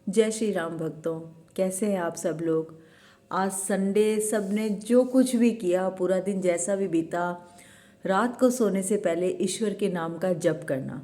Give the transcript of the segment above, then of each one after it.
जय श्री राम भक्तों। कैसे हैं आप सब लोग। आज संडे, सब ने जो कुछ भी किया, पूरा दिन जैसा भी बीता, रात को सोने से पहले ईश्वर के नाम का जप करना,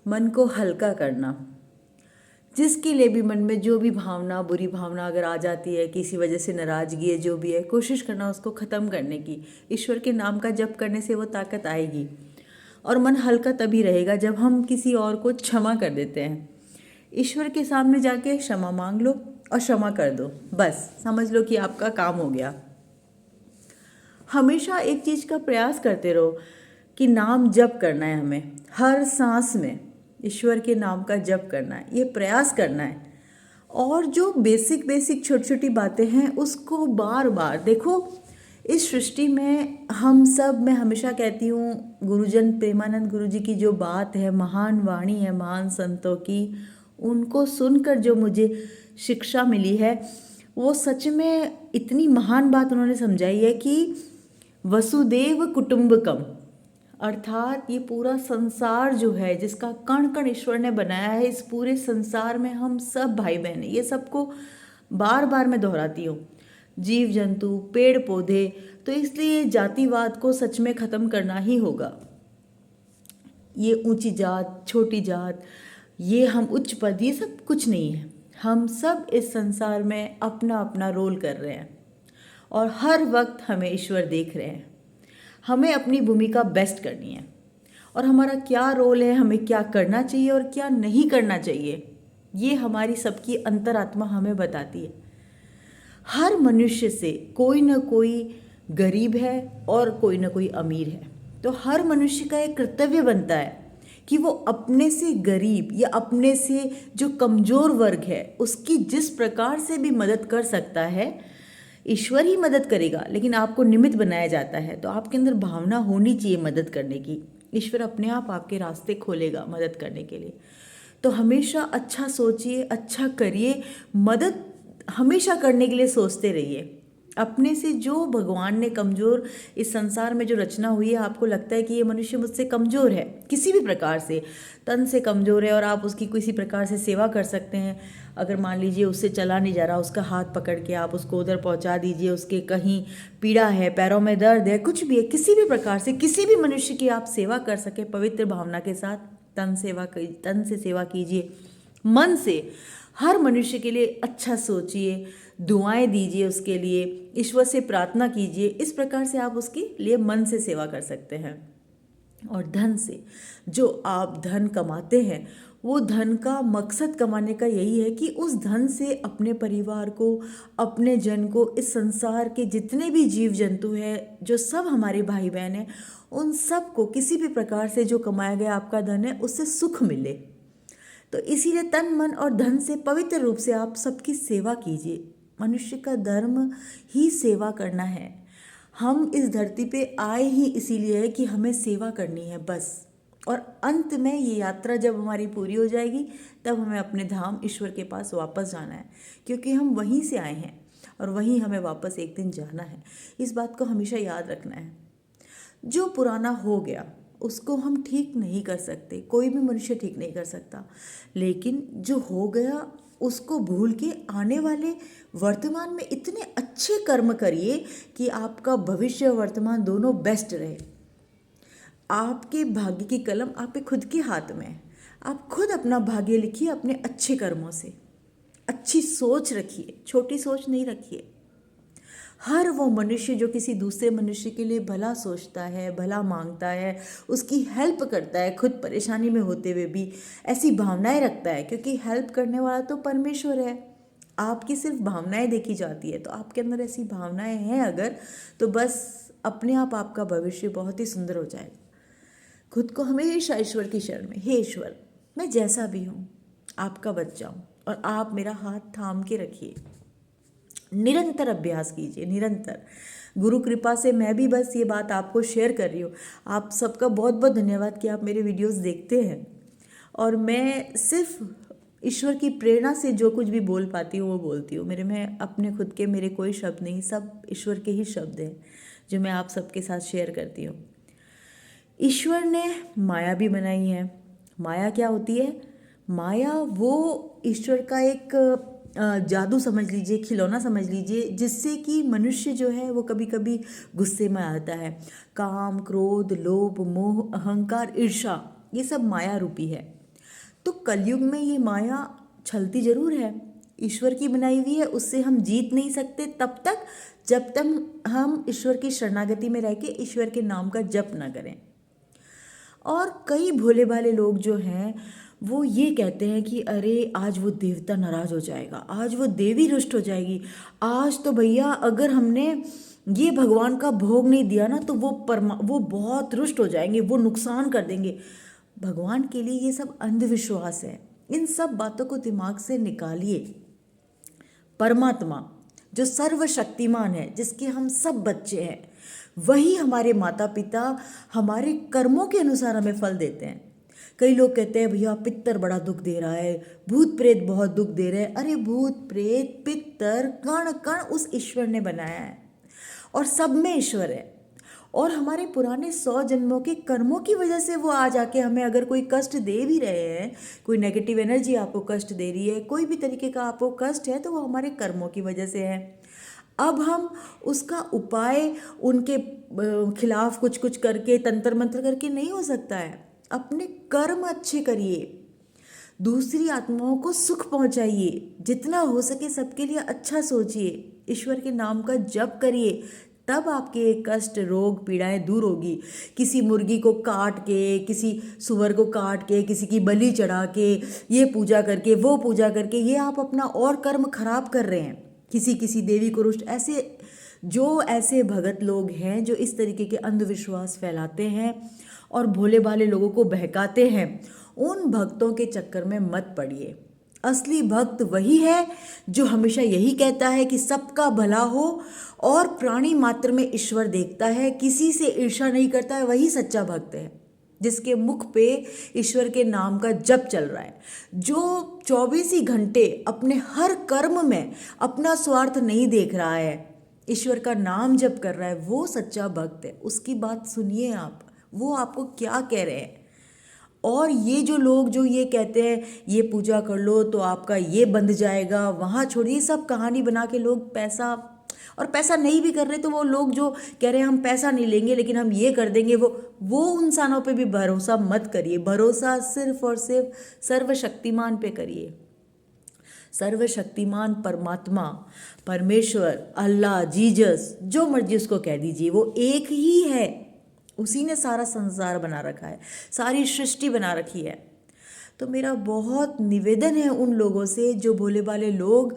मन को हल्का करना। जिसके लिए भी मन में जो भी भावना, बुरी भावना अगर आ जाती है, किसी वजह से नाराज़गी है, जो भी है, कोशिश करना उसको ख़त्म करने की। ईश्वर के नाम का जप करने से वो ताकत आएगी और मन हल्का तभी रहेगा जब हम किसी और को क्षमा कर देते हैं। ईश्वर के सामने जाके क्षमा मांग लो और क्षमा कर दो, बस समझ लो कि आपका काम हो गया। हमेशा एक चीज़ का प्रयास करते रहो कि नाम जप करना है, हमें हर सांस में ईश्वर के नाम का जप करना है, ये प्रयास करना है। और जो बेसिक बेसिक छोटी छोटी बातें हैं उसको बार बार देखो। इस सृष्टि में हम सब, मैं हमेशा कहती हूँ, गुरुजन प्रेमानंद गुरु जी की जो बात है, महान वाणी है महान संतों की, उनको सुनकर जो मुझे शिक्षा मिली है, वो सच में इतनी महान बात उन्होंने समझाई है कि वसुदेव कुटुंबकम, अर्थात ये पूरा संसार जो है, जिसका कण कण ईश्वर ने बनाया है, इस पूरे संसार में हम सब भाई बहन हैं। ये सबको बार बार मैं दोहराती हूँ, जीव जंतु, पेड़ पौधे। तो इसलिए जातिवाद को सच में ख़त्म करना ही होगा। ये ऊंची जात, छोटी जात, ये हम उच्च पद, ये सब कुछ नहीं है। हम सब इस संसार में अपना अपना रोल कर रहे हैं और हर वक्त हमें ईश्वर देख रहे हैं। हमें अपनी भूमिका बेस्ट करनी है और हमारा क्या रोल है, हमें क्या करना चाहिए और क्या नहीं करना चाहिए, ये हमारी सबकी अंतरात्मा हमें बताती है। हर मनुष्य से कोई ना कोई गरीब है और कोई ना कोई अमीर है। तो हर मनुष्य का एक कर्तव्य बनता है कि वो अपने से गरीब या अपने से जो कमज़ोर वर्ग है उसकी जिस प्रकार से भी मदद कर सकता है, ईश्वर ही मदद करेगा, लेकिन आपको निमित्त बनाया जाता है। तो आपके अंदर भावना होनी चाहिए मदद करने की। ईश्वर अपने आप आपके रास्ते खोलेगा मदद करने के लिए। तो हमेशा अच्छा सोचिए, अच्छा करिए, मदद हमेशा करने के लिए सोचते रहिए। अपने से जो भगवान ने कमज़ोर इस संसार में जो रचना हुई है, आपको लगता है कि ये मनुष्य मुझसे कमज़ोर है, किसी भी प्रकार से तन से कमज़ोर है, और आप उसकी किसी प्रकार से सेवा कर सकते हैं। अगर मान लीजिए उससे चला नहीं जा रहा, उसका हाथ पकड़ के आप उसको उधर पहुंचा दीजिए, उसके कहीं पीड़ा है, पैरों में दर्द है, कुछ भी है, किसी भी प्रकार से किसी भी मनुष्य की आप सेवा कर सके पवित्र भावना के साथ, तन से सेवा कीजिए, मन से हर मनुष्य के लिए अच्छा सोचिए, दुआएं दीजिए, उसके लिए ईश्वर से प्रार्थना कीजिए। इस प्रकार से आप उसके लिए मन से सेवा कर सकते हैं। और धन से, जो आप धन कमाते हैं, वो धन का मकसद कमाने का यही है कि उस धन से अपने परिवार को, अपने जन को, इस संसार के जितने भी जीव जंतु हैं, जो सब हमारे भाई बहन हैं, उन सब को किसी भी प्रकार से जो कमाया गया आपका धन है उससे सुख मिले। तो इसीलिए तन मन और धन से पवित्र रूप से आप सबकी सेवा कीजिए। मनुष्य का धर्म ही सेवा करना है। हम इस धरती पे आए ही इसीलिए है कि हमें सेवा करनी है, बस। और अंत में ये यात्रा जब हमारी पूरी हो जाएगी, तब हमें अपने धाम ईश्वर के पास वापस जाना है, क्योंकि हम वहीं से आए हैं और वहीं हमें वापस एक दिन जाना है। इस बात को हमेशा याद रखना है। जो पुराना हो गया उसको हम ठीक नहीं कर सकते, कोई भी मनुष्य ठीक नहीं कर सकता, लेकिन जो हो गया उसको भूल के आने वाले वर्तमान में इतने अच्छे कर्म करिए कि आपका भविष्य और वर्तमान दोनों बेस्ट रहे। आपके भाग्य की कलम आपके खुद के हाथ में है। आप खुद अपना भाग्य लिखिए अपने अच्छे कर्मों से। अच्छी सोच रखिए, छोटी सोच नहीं रखिए। हर वो मनुष्य जो किसी दूसरे मनुष्य के लिए भला सोचता है, भला मांगता है, उसकी हेल्प करता है, खुद परेशानी में होते हुए भी ऐसी भावनाएं रखता है, क्योंकि हेल्प करने वाला तो परमेश्वर है। आपकी सिर्फ भावनाएं देखी जाती है। तो आपके अंदर ऐसी भावनाएं हैं अगर, तो बस अपने आप आपका भविष्य बहुत ही सुंदर हो जाएगा। खुद को हमेशा ईश्वर की शरण में, हे ईश्वर, मैं जैसा भी हूँ आपका बच्चा हूँ और आप मेरा हाथ थाम के रखिए। निरंतर अभ्यास कीजिए, निरंतर। गुरु कृपा से मैं भी बस ये बात आपको शेयर कर रही हूँ। आप सबका बहुत बहुत धन्यवाद कि आप मेरे वीडियोस देखते हैं, और मैं सिर्फ ईश्वर की प्रेरणा से जो कुछ भी बोल पाती हूँ वो बोलती हूँ। मेरे में अपने खुद के मेरे कोई शब्द नहीं, सब ईश्वर के ही शब्द हैं जो मैं आप सबके साथ शेयर करती हूँ। ईश्वर ने माया भी बनाई है। माया क्या होती है? माया वो ईश्वर का एक जादू समझ लीजिए, खिलौना समझ लीजिए, जिससे कि मनुष्य जो है वो कभी कभी गुस्से में आता है। काम, क्रोध, लोभ, मोह, अहंकार, ईर्ष्या, ये सब माया रूपी है। तो कलयुग में ये माया छलती जरूर है, ईश्वर की बनाई हुई है, उससे हम जीत नहीं सकते तब तक जब तक हम ईश्वर की शरणागति में रह के ईश्वर के नाम का जप ना करें। और कई भोले भाले लोग जो हैं वो ये कहते हैं कि अरे आज वो देवता नाराज हो जाएगा, आज वो देवी रुष्ट हो जाएगी, आज तो भैया अगर हमने ये भगवान का भोग नहीं दिया ना तो वो बहुत रुष्ट हो जाएंगे, वो नुकसान कर देंगे। भगवान के लिए ये सब अंधविश्वास है, इन सब बातों को दिमाग से निकालिए। परमात्मा जो सर्वशक्तिमान है, जिसके हम सब बच्चे हैं, वही हमारे माता पिता हमारे कर्मों के अनुसार हमें फल देते हैं। कई लोग कहते हैं भैया पितर बड़ा दुख दे रहा है, भूत प्रेत बहुत दुख दे रहे हैं। अरे भूत प्रेत पितर कण कण उस ईश्वर ने बनाया है और सब में ईश्वर है। और हमारे पुराने 100 जन्मों के कर्मों की वजह से वो आज आके हमें अगर कोई कष्ट दे भी रहे हैं, कोई नेगेटिव एनर्जी आपको कष्ट दे रही है, कोई भी तरीके का आपको कष्ट है, तो वो हमारे कर्मों की वजह से है। अब हम उसका उपाय उनके खिलाफ कुछ कुछ करके तंत्र मंत्र करके नहीं हो सकता है। अपने कर्म अच्छे करिए, दूसरी आत्माओं को सुख पहुंचाइए, जितना हो सके सबके लिए अच्छा सोचिए, ईश्वर के नाम का जप करिए, तब आपके कष्ट, रोग, पीड़ाएं दूर होगी। किसी मुर्गी को काट के, किसी सुअर को काट के, किसी की बलि चढ़ा के, ये पूजा करके, वो पूजा करके, ये आप अपना और कर्म खराब कर रहे हैं। किसी किसी देवी को रुष्ट, ऐसे भगत लोग हैं जो इस तरीके के अंधविश्वास फैलाते हैं और भोले भाले लोगों को बहकाते हैं, उन भक्तों के चक्कर में मत पड़िए। असली भक्त वही है जो हमेशा यही कहता है कि सबका भला हो और प्राणी मात्र में ईश्वर देखता है, किसी से ईर्ष्या नहीं करता है, वही सच्चा भक्त है, जिसके मुख पे ईश्वर के नाम का जप चल रहा है, जो 24 ही घंटे अपने हर कर्म में अपना स्वार्थ नहीं देख रहा है, ईश्वर का नाम जप कर रहा है, वो सच्चा भक्त है। उसकी बात सुनिए आप, वो आपको क्या कह रहे हैं। और ये जो लोग जो ये कहते हैं ये पूजा कर लो तो आपका ये बंध जाएगा, वहाँ छोड़िए, सब कहानी बना के लोग पैसा नहीं भी कर रहे तो वो लोग जो कह रहे हैं हम पैसा नहीं लेंगे लेकिन हम ये कर देंगे, वो इंसानों पे भी भरोसा मत करिए। भरोसा सिर्फ और सिर्फ सर्वशक्तिमान पे करिए। सर्वशक्तिमान परमात्मा, परमेश्वर, अल्लाह, जीसस, जो मर्जी उसको कह दीजिए, वो एक ही है। उसी ने सारा संसार बना रखा है, सारी सृष्टि बना रखी है। तो मेरा बहुत निवेदन है उन लोगों से जो भोले भाले लोग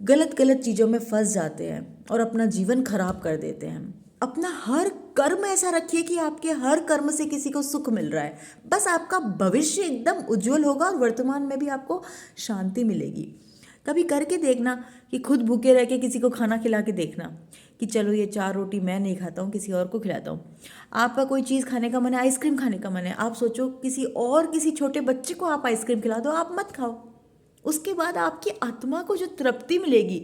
गलत गलत चीज़ों में फंस जाते हैं और अपना जीवन खराब कर देते हैं। अपना हर कर्म ऐसा रखिए कि आपके हर कर्म से किसी को सुख मिल रहा है, बस आपका भविष्य एकदम उज्जवल होगा और वर्तमान में भी आपको शांति मिलेगी। कभी करके देखना कि खुद भूखे रह के किसी को खाना खिला के देखना कि चलो ये 4 रोटी मैं नहीं खाता हूँ, किसी और को खिलाता हूँ। आपका कोई चीज़ खाने का मन है, आइसक्रीम खाने का मन है, आप सोचो किसी छोटे बच्चे को आप आइसक्रीम खिला दो, आप मत खाओ। उसके बाद आपकी आत्मा को जो तृप्ति मिलेगी,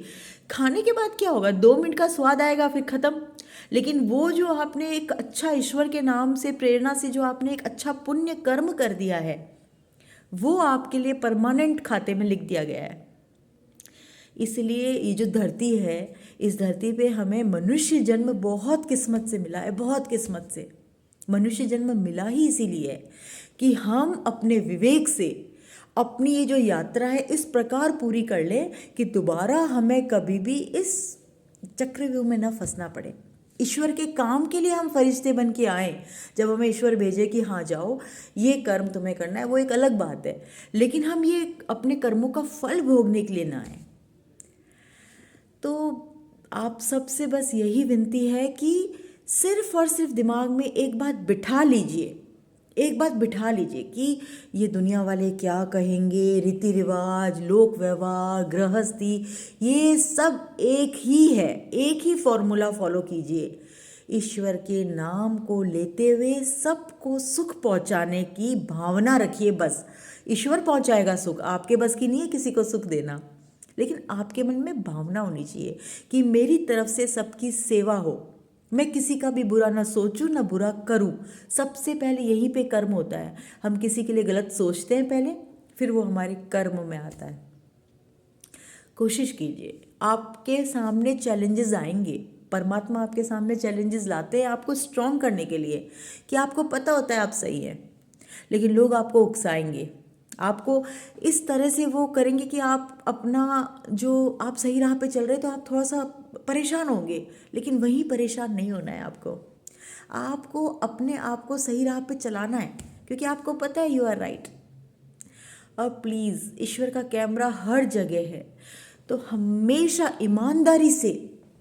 खाने के बाद क्या होगा, 2 मिनट का स्वाद आएगा फिर ख़त्म। लेकिन वो जो आपने एक अच्छा ईश्वर के नाम से प्रेरणा से जो आपने एक अच्छा पुण्य कर्म कर दिया है, वो आपके लिए परमानेंट खाते में लिख दिया गया है। इसलिए ये जो धरती है, इस धरती पे हमें मनुष्य जन्म बहुत किस्मत से मिला है, बहुत किस्मत से। मनुष्य जन्म मिला ही इसीलिए है कि हम अपने विवेक से अपनी ये जो यात्रा है इस प्रकार पूरी कर लें कि दोबारा हमें कभी भी इस चक्रव्यूह में ना फंसना पड़े। ईश्वर के काम के लिए हम फरिश्ते बन के आए, जब हमें ईश्वर भेजे कि हाँ जाओ ये कर्म तुम्हें करना है, वो एक अलग बात है, लेकिन हम ये अपने कर्मों का फल भोगने के लिए ना आए। तो आप सबसे बस यही विनती है कि सिर्फ और सिर्फ दिमाग में एक बात बिठा लीजिए, कि ये दुनिया वाले क्या कहेंगे, रीति रिवाज, लोक व्यवहार, गृहस्थी, ये सब एक ही है, एक ही फॉर्मूला फॉलो कीजिए। ईश्वर के नाम को लेते हुए सबको सुख पहुंचाने की भावना रखिए। बस ईश्वर पहुंचाएगा सुख, आपके बस की नहीं है किसी को सुख देना, लेकिन आपके मन में भावना होनी चाहिए कि मेरी तरफ से सबकी सेवा हो, मैं किसी का भी बुरा ना सोचूं ना बुरा करूं। सबसे पहले यहीं पे कर्म होता है। हम किसी के लिए गलत सोचते हैं पहले, फिर वो हमारे कर्म में आता है। कोशिश कीजिए, आपके सामने चैलेंजेस आएंगे, परमात्मा आपके सामने चैलेंजेस लाते हैं आपको स्ट्रॉन्ग करने के लिए, कि आपको पता होता है आप सही हैं, लेकिन लोग आपको उकसाएंगे, आपको इस तरह से वो करेंगे कि आप अपना जो आप सही राह पे चल रहे तो आप थोड़ा सा परेशान होंगे, लेकिन वहीं परेशान नहीं होना है आपको। आपको अपने आप को सही राह पे चलाना है, क्योंकि आपको पता है यू आर राइट। और प्लीज़, ईश्वर का कैमरा हर जगह है, तो हमेशा ईमानदारी से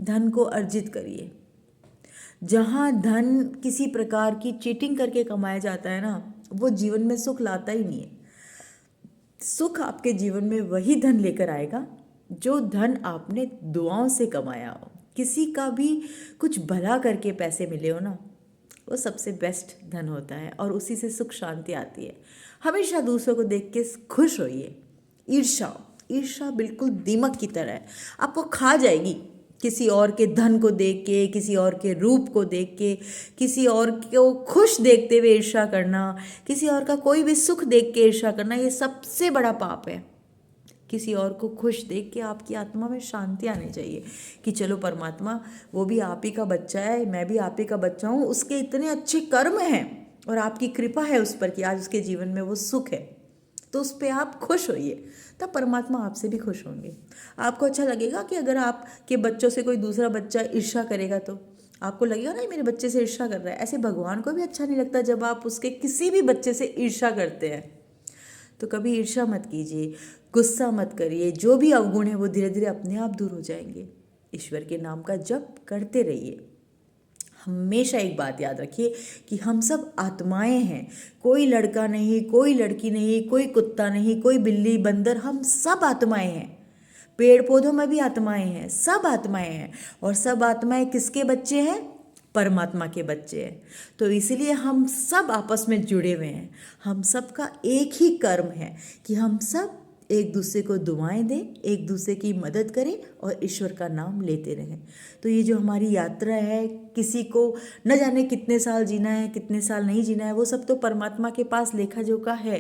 धन को अर्जित करिए। जहाँ धन किसी प्रकार की चीटिंग करके कमाया जाता है ना, वो जीवन में सुख लाता ही नहीं है। सुख आपके जीवन में वही धन लेकर आएगा जो धन आपने दुआओं से कमाया हो, किसी का भी कुछ भला करके पैसे मिले हो ना, वो सबसे बेस्ट धन होता है और उसी से सुख शांति आती है। हमेशा दूसरों को देख के खुश होइए। ईर्ष्या, ईर्ष्या बिल्कुल दीमक की तरह है, आपको खा जाएगी। किसी और के धन को देख के, किसी और के रूप को देख के, किसी और को खुश देखते हुए ईर्ष्या करना, किसी और का कोई भी सुख देख के ईर्ष्या करना, ये सबसे बड़ा पाप है। किसी और को खुश देख के आपकी आत्मा में शांति आनी चाहिए कि चलो परमात्मा, वो भी आप ही का बच्चा है, मैं भी आप ही का बच्चा हूँ, उसके इतने अच्छे कर्म हैं और आपकी कृपा है उस पर कि आज उसके जीवन में वो सुख है, तो उस पर आप खुश होइए, तब परमात्मा आपसे भी खुश होंगे। आपको अच्छा लगेगा कि अगर आपके बच्चों से कोई दूसरा बच्चा ईर्ष्या करेगा तो आपको लगेगा ना मेरे बच्चे से ईर्ष्या कर रहा है। ऐसे भगवान को भी अच्छा नहीं लगता जब आप उसके किसी भी बच्चे से ईर्ष्या करते हैं। तो कभी ईर्ष्या मत कीजिए, गुस्सा मत करिए, जो भी अवगुण है वो धीरे धीरे अपने आप दूर हो जाएंगे। ईश्वर के नाम का जप करते रहिए। हमेशा एक बात याद रखिए कि हम सब आत्माएं हैं, कोई लड़का नहीं, कोई लड़की नहीं, कोई कुत्ता नहीं, कोई बिल्ली बंदर, हम सब आत्माएं हैं। पेड़ पौधों में भी आत्माएं हैं, सब आत्माएं हैं, और सब आत्माएं किसके बच्चे हैं? परमात्मा के बच्चे हैं। तो इसलिए हम सब आपस में जुड़े हुए हैं। हम सब का एक ही कर्म है कि हम सब एक दूसरे को दुआएं दें, एक दूसरे की मदद करें और ईश्वर का नाम लेते रहें। तो ये जो हमारी यात्रा है, किसी को न जाने कितने साल जीना है, कितने साल नहीं जीना है, वो सब तो परमात्मा के पास लेखा जोखा है,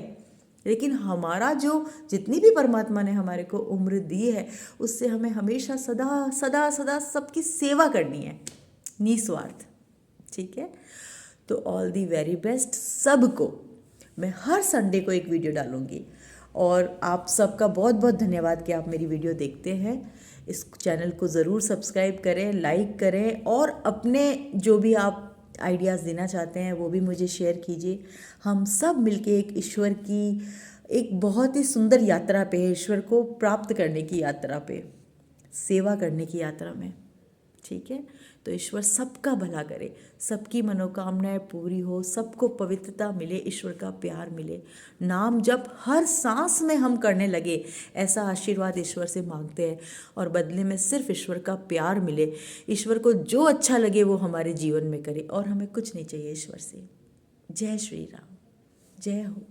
लेकिन हमारा जो जितनी भी परमात्मा ने हमारे को उम्र दी है, उससे हमें हमेशा सदा सदा सदा सबकी सेवा करनी है, निस्वार्थ। ठीक है, तो ऑल दी वेरी बेस्ट सबको। मैं हर संडे को एक वीडियो डालूंगी और आप सबका बहुत बहुत धन्यवाद कि आप मेरी वीडियो देखते हैं। इस चैनल को ज़रूर सब्सक्राइब करें, लाइक करें और अपने जो भी आप आइडियाज़ देना चाहते हैं वो भी मुझे शेयर कीजिए। हम सब मिलके एक ईश्वर की एक बहुत ही सुंदर यात्रा पे है, ईश्वर को प्राप्त करने की यात्रा पे, सेवा करने की यात्रा में। ठीक है, तो ईश्वर सबका भला करे, सबकी मनोकामनाएं पूरी हो, सबको पवित्रता मिले, ईश्वर का प्यार मिले। नाम जब हर सांस में हम करने लगे, ऐसा आशीर्वाद ईश्वर से मांगते हैं और बदले में सिर्फ ईश्वर का प्यार मिले। ईश्वर को जो अच्छा लगे वो हमारे जीवन में करे और हमें कुछ नहीं चाहिए ईश्वर से। जय श्री राम, जय हो।